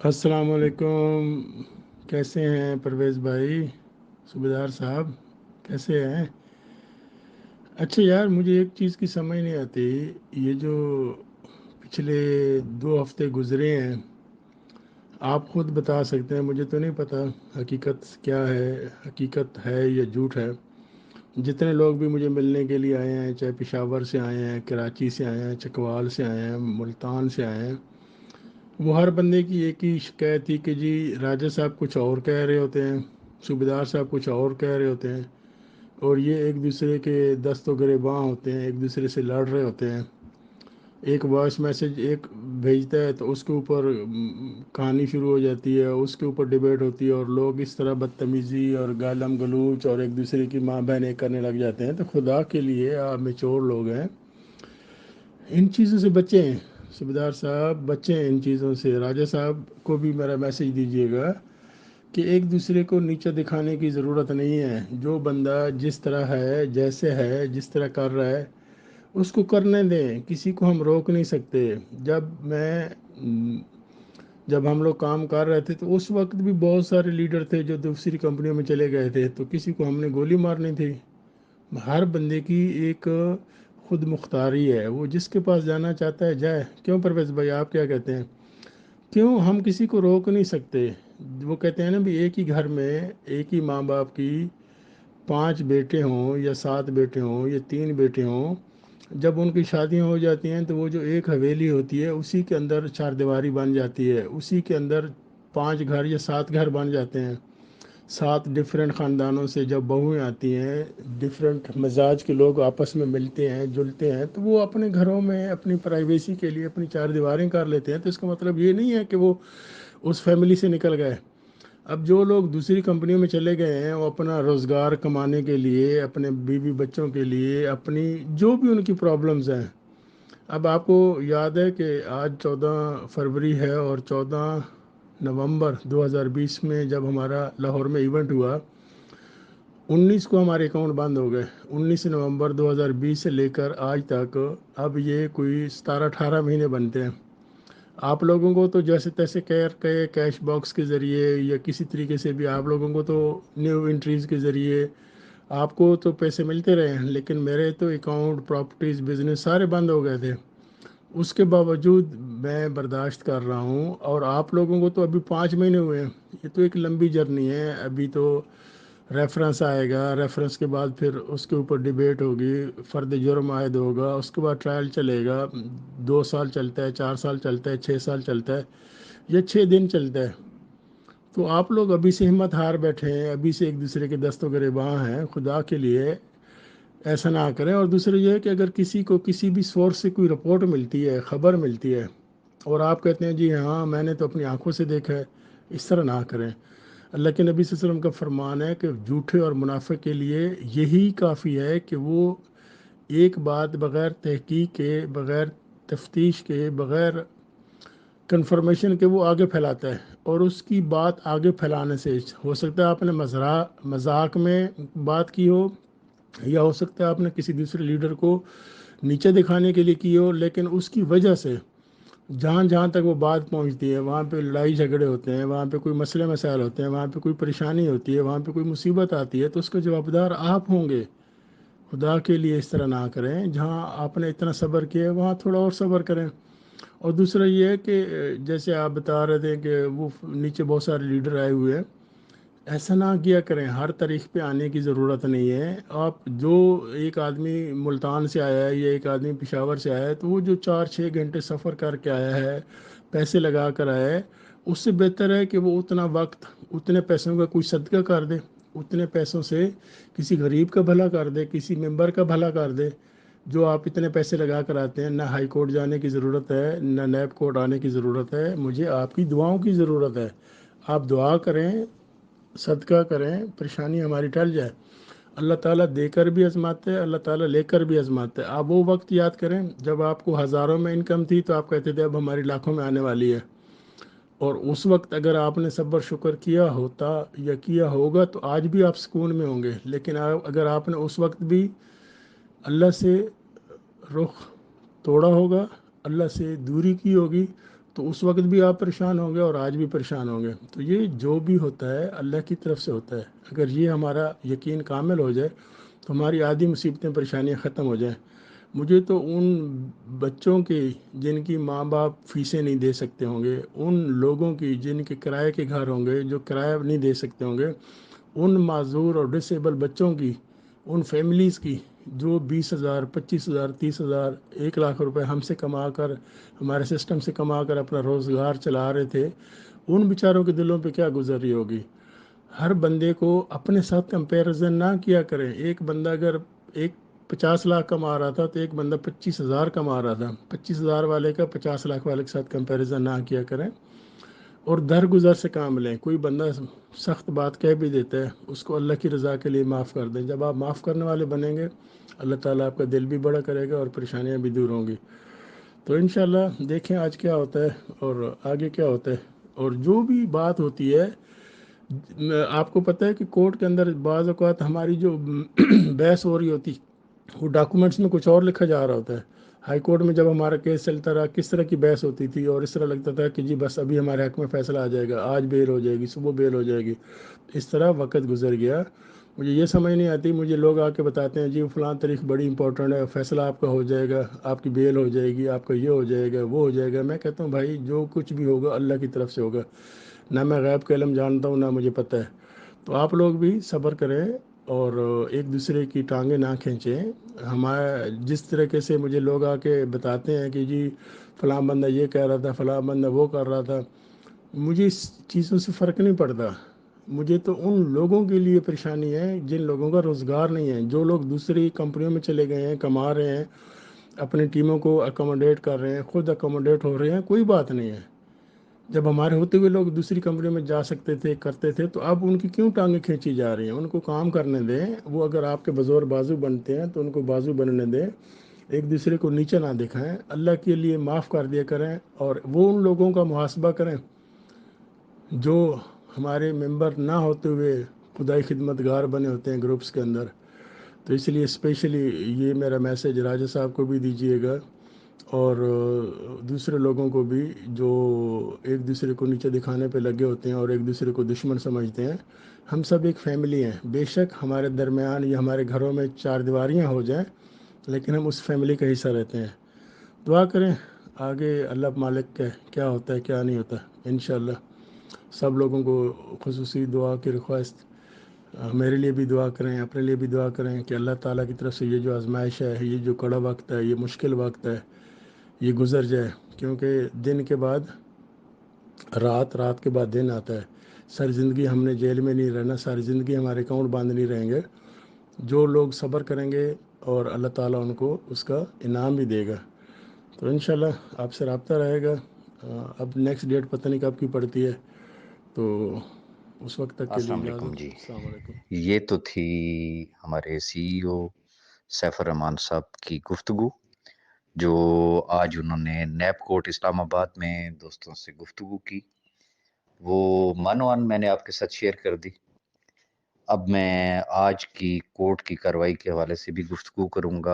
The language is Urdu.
السلام علیکم. کیسے ہیں پرویز بھائی؟ صوبیدار صاحب کیسے ہیں؟ اچھا یار، مجھے ایک چیز کی سمجھ نہیں آتی. یہ جو پچھلے 2 ہفتے گزرے ہیں، آپ خود بتا سکتے ہیں، مجھے تو نہیں پتہ حقیقت کیا ہے، حقیقت ہے یا جھوٹ ہے. جتنے لوگ بھی مجھے ملنے کے لیے آئے ہیں، چاہے پشاور سے آئے ہیں، کراچی سے آئے ہیں، چکوال سے آئے ہیں، ملتان سے آئے ہیں، وہ ہر بندے کی ایک ہی شکایت تھی کہ جی راجہ صاحب کچھ اور کہہ رہے ہوتے ہیں، صوبیدار صاحب کچھ اور کہہ رہے ہوتے ہیں، اور یہ ایک دوسرے کے دست و گریباں ہوتے ہیں، ایک دوسرے سے لڑ رہے ہوتے ہیں. ایک وائس میسج ایک بھیجتا ہے تو اس کے اوپر کہانی شروع ہو جاتی ہے، اس کے اوپر ڈیبیٹ ہوتی ہے، اور لوگ اس طرح بدتمیزی اور گالم گلوچ اور ایک دوسرے کی ماں بہنیں کرنے لگ جاتے ہیں. تو خدا کے لیے آپ میچور لوگ ہیں، ان چیزوں سے بچیں. صوبیدار صاحب بچیں ان چیزوں سے. راجہ صاحب کو بھی میرا میسج دیجیے گا کہ ایک دوسرے کو نیچا دکھانے کی ضرورت نہیں ہے. جو بندہ جس طرح ہے، جیسے ہے، جس طرح کر رہا ہے، اس کو کرنے دیں. کسی کو ہم روک نہیں سکتے. جب ہم لوگ کام کر رہے تھے تو اس وقت بھی بہت سارے لیڈر تھے جو دوسری کمپنیوں میں چلے گئے تھے، تو کسی کو ہم نے گولی مارنی تھی؟ ہر بندے کی ایک خود مختاری ہے، وہ جس کے پاس جانا چاہتا ہے جائے. کیوں پرویز بھائی، آپ کیا کہتے ہیں؟ کیوں ہم کسی کو روک نہیں سکتے؟ وہ کہتے ہیں نا بھی، ایک ہی گھر میں ایک ہی ماں باپ کی 5 بیٹے ہوں یا 7 بیٹے ہوں یا 3 بیٹے ہوں، جب ان کی شادیاں ہو جاتی ہیں تو وہ جو ایک حویلی ہوتی ہے اسی کے اندر 4 دیواری بن جاتی ہے، اسی کے اندر 5 گھر یا 7 گھر بن جاتے ہیں. 7 ڈفرینٹ خاندانوں سے جب بہویں آتی ہیں، ڈفرینٹ مزاج کے لوگ آپس میں ملتے ہیں جلتے ہیں، تو وہ اپنے گھروں میں اپنی پرائیویسی کے لیے اپنی 4 دیواریں کر لیتے ہیں. تو اس کا مطلب یہ نہیں ہے کہ وہ اس فیملی سے نکل گئے. اب جو لوگ دوسری کمپنیوں میں چلے گئے ہیں، وہ اپنا روزگار کمانے کے لیے، اپنے بیوی بچوں کے لیے، اپنی جو بھی ان کی پرابلمز ہیں. اب آپ کو یاد ہے کہ آج 14 فروری ہے، اور 14 نومبر 2020 میں جب ہمارا لاہور میں ایونٹ ہوا، 19 کو ہمارے اکاؤنٹ بند ہو گئے. 19 نومبر 2020 سے لے کر آج تک اب یہ کوئی 17-18 مہینے بنتے ہیں. آپ لوگوں کو تو جیسے تیسے کیش باکس کے ذریعے یا کسی طریقے سے بھی آپ لوگوں کو تو نیو انٹریز کے ذریعے آپ کو تو پیسے ملتے رہے ہیں، لیکن میرے تو اکاؤنٹ، پراپرٹیز، بزنس سارے بند ہو گئے تھے. اس کے باوجود میں برداشت کر رہا ہوں، اور آپ لوگوں کو تو ابھی 5 مہینے ہوئے ہیں. یہ تو ایک لمبی جرنی ہے. ابھی تو ریفرنس آئے گا، ریفرنس کے بعد پھر اس کے اوپر ڈیبیٹ ہوگی، فرد جرم عائد ہوگا، اس کے بعد ٹرائل چلے گا. 2 سال چلتا ہے، 4 سال چلتا ہے، 6 سال چلتا ہے، یا 6 دن چلتا ہے. تو آپ لوگ ابھی سے ہمت ہار بیٹھے ہیں، ابھی سے ایک دوسرے کے دست و گریباں ہیں. خدا کے لیے ایسا نہ کریں. اور دوسرا یہ ہے کہ اگر کسی کو کسی بھی سورس سے کوئی رپورٹ ملتی ہے، خبر ملتی ہے، اور آپ کہتے ہیں جی ہاں میں نے تو اپنی آنکھوں سے دیکھا ہے، اس طرح نہ کریں. اللہ کے نبی صلی اللہ علیہ وسلم کا فرمان ہے کہ جھوٹے اور منافق کے لیے یہی کافی ہے کہ وہ ایک بات بغیر تحقیق کے، بغیر تفتیش کے، بغیر کنفرمیشن کے وہ آگے پھیلاتا ہے. اور اس کی بات آگے پھیلانے سے ہو سکتا ہے آپ نے مذاق میں بات کی ہو، یا ہو سکتا ہے آپ نے کسی دوسرے لیڈر کو نیچے دکھانے کے لیے کی ہو، لیکن اس کی وجہ سے جہاں جہاں تک وہ بات پہنچتی ہے وہاں پہ لڑائی جھگڑے ہوتے ہیں، وہاں پہ کوئی مسئلے مسائل ہوتے ہیں، وہاں پہ کوئی پریشانی ہوتی ہے، وہاں پہ کوئی مصیبت آتی ہے، تو اس کے جوابدار آپ ہوں گے. خدا کے لیے اس طرح نہ کریں. جہاں آپ نے اتنا صبر کیا ہے وہاں تھوڑا اور صبر کریں. اور دوسرا یہ ہے کہ جیسے آپ بتا رہے تھے کہ وہ نیچے بہت سارے لیڈر آئے ہوئے ہیں، ایسا نہ کیا کریں. ہر تاریخ پہ آنے کی ضرورت نہیں ہے. آپ جو ایک آدمی ملتان سے آیا ہے یا ایک آدمی پشاور سے آیا ہے، تو وہ جو 4-6 گھنٹے سفر کر کے آیا ہے، پیسے لگا کر آیا ہے، اس سے بہتر ہے کہ وہ اتنا وقت، اتنے پیسوں کا کوئی صدقہ کر دے، اتنے پیسوں سے کسی غریب کا بھلا کر دے، کسی ممبر کا بھلا کر دے. جو آپ اتنے پیسے لگا کر آتے ہیں، نہ ہائی کورٹ جانے کی ضرورت ہے، نہ نیب کورٹ آنے کی ضرورت ہے. مجھے آپ کی دعاؤں کی ضرورت ہے. آپ دعا کریں، صدقہ کریں، پریشانی ہماری ٹل جائے. اللہ تعالیٰ دے کر بھی آزماتے ہے، اللہ تعالیٰ لے کر بھی آزماتے ہے. آپ وہ وقت یاد کریں جب آپ کو ہزاروں میں انکم تھی تو آپ کہتے تھے اب ہماری لاکھوں میں آنے والی ہے. اور اس وقت اگر آپ نے صبر شکر کیا ہوتا یا کیا ہوگا تو آج بھی آپ سکون میں ہوں گے. لیکن اگر آپ نے اس وقت بھی اللہ سے رخ توڑا ہوگا، اللہ سے دوری کی ہوگی، تو اس وقت بھی آپ پریشان ہوں گے اور آج بھی پریشان ہوں گے. تو یہ جو بھی ہوتا ہے اللہ کی طرف سے ہوتا ہے. اگر یہ ہمارا یقین کامل ہو جائے تو ہماری آدھی مصیبتیں پریشانیاں ختم ہو جائیں. مجھے تو ان بچوں کی جن کی ماں باپ فیسیں نہیں دے سکتے ہوں گے، ان لوگوں کی جن کے کرائے کے گھر ہوں گے جو کرایہ نہیں دے سکتے ہوں گے، ان معذور اور ڈسیبل بچوں کی، ان فیملیز کی جو 20,000 25,000 30,000 1 لاکھ روپے ہم سے کما کر، ہمارے سسٹم سے کما کر اپنا روزگار چلا رہے تھے، ان بیچاروں کے دلوں پہ کیا گزر رہی ہوگی. ہر بندے کو اپنے ساتھ کمپیریزن نہ کیا کریں. ایک بندہ اگر ایک 50 لاکھ کما رہا تھا تو ایک بندہ 25,000 کما رہا تھا. 25,000 والے کا 50 لاکھ والے کے ساتھ کمپیریزن نہ کیا کریں اور درگزر سے کام لیں. کوئی بندہ سخت بات کہہ بھی دیتا ہے، اس کو اللہ کی رضا کے لیے معاف کر دیں. جب آپ معاف کرنے والے بنیں گے، اللہ تعالیٰ آپ کا دل بھی بڑا کرے گا اور پریشانیاں بھی دور ہوں گی. تو انشاءاللہ دیکھیں آج کیا ہوتا ہے اور آگے کیا ہوتا ہے. اور جو بھی بات ہوتی ہے، آپ کو پتہ ہے کہ کورٹ کے اندر بعض اوقات ہماری جو بحث ہو رہی ہوتی، وہ ڈاکومنٹس میں کچھ اور لکھا جا رہا ہوتا ہے. ہائی کورٹ میں جب ہمارا کیس چلتا رہا، کس طرح کی بحث ہوتی تھی اور اس طرح لگتا تھا کہ جی بس ابھی ہمارے حق میں فیصلہ آ جائے گا، آج بیل ہو جائے گی، صبح بیل ہو جائے گی. اس طرح وقت گزر گیا. مجھے یہ سمجھ نہیں آتی، مجھے لوگ آ کے بتاتے ہیں جی فلاں تاریخ بڑی امپورٹنٹ ہے، فیصلہ آپ کا ہو جائے گا، آپ کی بیل ہو جائے گی، آپ کا یہ ہو جائے گا، وہ ہو جائے گا. میں کہتا ہوں بھائی جو کچھ بھی ہوگا اللہ کی طرف سے ہوگا. نہ میں غیب کا علم جانتا ہوں، نہ مجھے پتہ ہے. تو آپ لوگ بھی صبر کریں اور ایک دوسرے کی ٹانگیں نہ کھینچیں. ہمارا جس طریقے سے مجھے لوگ آ کے بتاتے ہیں کہ جی فلاں بندہ یہ کہہ رہا تھا، فلاں بندہ وہ کر رہا تھا، مجھے اس چیزوں سے فرق نہیں پڑتا. مجھے تو ان لوگوں کے لیے پریشانی ہے جن لوگوں کا روزگار نہیں ہے، جو لوگ دوسری کمپنیوں میں چلے گئے ہیں، کما رہے ہیں، اپنی ٹیموں کو اکوموڈیٹ کر رہے ہیں، خود اکوموڈیٹ ہو رہے ہیں، کوئی بات نہیں ہے. جب ہمارے ہوتے ہوئے لوگ دوسری کمپنیوں میں جا سکتے تھے، کرتے تھے، تو اب ان کی کیوں ٹانگیں کھینچی جا رہی ہیں؟ ان کو کام کرنے دیں. وہ اگر آپ کے بزور بازو بنتے ہیں تو ان کو بازو بننے دیں. ایک دوسرے کو نیچے نہ دکھائیں. اللہ کے لیے معاف کر دیا کریں اور وہ ان لوگوں کا محاسبہ کریں جو ہمارے ممبر نہ ہوتے ہوئے خدائی خدمت گار بنے ہوتے ہیں گروپس کے اندر. تو اس لیے اسپیشلی یہ میرا میسیج راجہ صاحب کو بھی دیجیے گا اور دوسرے لوگوں کو بھی جو ایک دوسرے کو نیچے دکھانے پہ لگے ہوتے ہیں اور ایک دوسرے کو دشمن سمجھتے ہیں. ہم سب ایک فیملی ہیں. بے شک ہمارے درمیان یا ہمارے گھروں میں 4 دیواریاں ہو جائیں، لیکن ہم اس فیملی کا حصہ رہتے ہیں. دعا کریں آگے اللہ مالک کا کیا ہوتا ہے کیا نہیں ہوتا. انشاءاللہ سب لوگوں کو خصوصی دعا کی ریکویسٹ، میرے لیے بھی دعا کریں، اپنے لیے بھی دعا کریں کہ اللہ تعالیٰ کی طرف سے یہ جو آزمائش ہے، یہ جو کڑا وقت ہے، یہ مشکل وقت ہے، یہ گزر جائے. کیونکہ دن کے بعد رات، رات کے بعد دن آتا ہے. ساری زندگی ہم نے جیل میں نہیں رہنا، ساری زندگی ہمارے اکاؤنٹ بند نہیں رہیں گے. جو لوگ صبر کریں گے اور اللہ تعالیٰ ان کو اس کا انعام بھی دے گا. تو انشاءاللہ آپ سے رابطہ رہے گا. اب نیکسٹ ڈیٹ پتہ نہیں کب کی پڑتی ہے، تو اس وقت تک کے لیے السلام علیکم اجازت. جی. السلام علیکم. یہ تو تھی ہمارے CEO سیف الرحمان صاحب کی گفتگو، جو آج انہوں نے نیب کورٹ اسلام آباد میں دوستوں سے گفتگو کی. وہ مانوان میں نے آپ کے ساتھ شیئر کر دی. اب میں آج کی کورٹ کی کارروائی کے حوالے سے بھی گفتگو کروں گا.